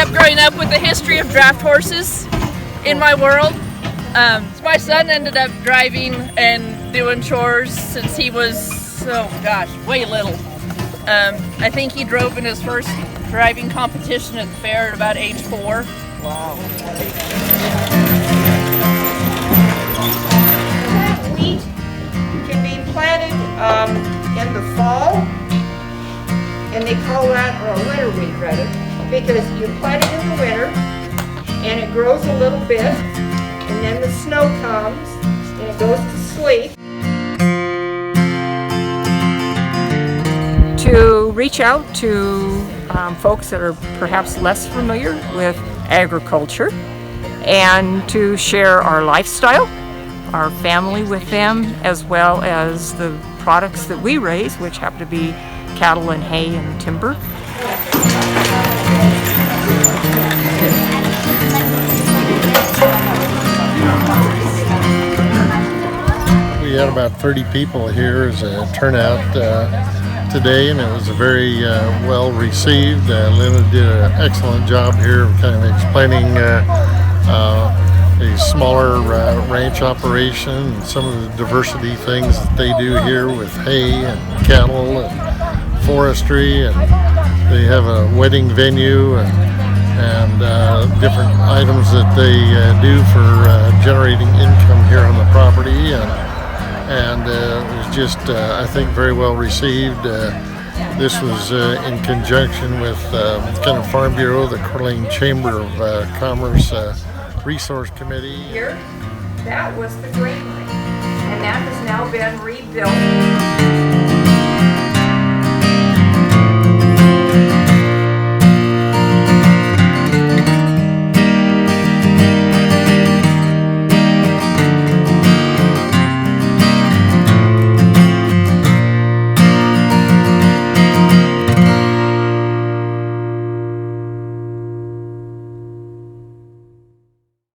up growing up with the history of draft horses in my world. My son ended up driving and doing chores since he was, way little. I think he drove in his first driving competition at the fair at about age 4. Wow. Wheat can be planted in the fall, and they call that, or a winter wheat rather, because you plant it in the winter and it grows a little bit, and then the snow comes and it goes to sleep. To reach out to folks that are perhaps less familiar with agriculture, and to share our lifestyle, our family with them, as well as the products that we raise, which happen to be cattle and hay and timber. We had about 30 people here as a turnout today, and it was very well received. Linda did an excellent job here of kind of explaining a smaller ranch operation and some of the diversity things that they do here with hay and cattle and forestry, and they have a wedding venue and different items that they do for generating income here on the property, and it was just I think very well received. This was in conjunction with kind of Farm Bureau, the Coeur D'Alene Chamber of Commerce Resource Committee. Here, that was the granary, and that has now been rebuilt.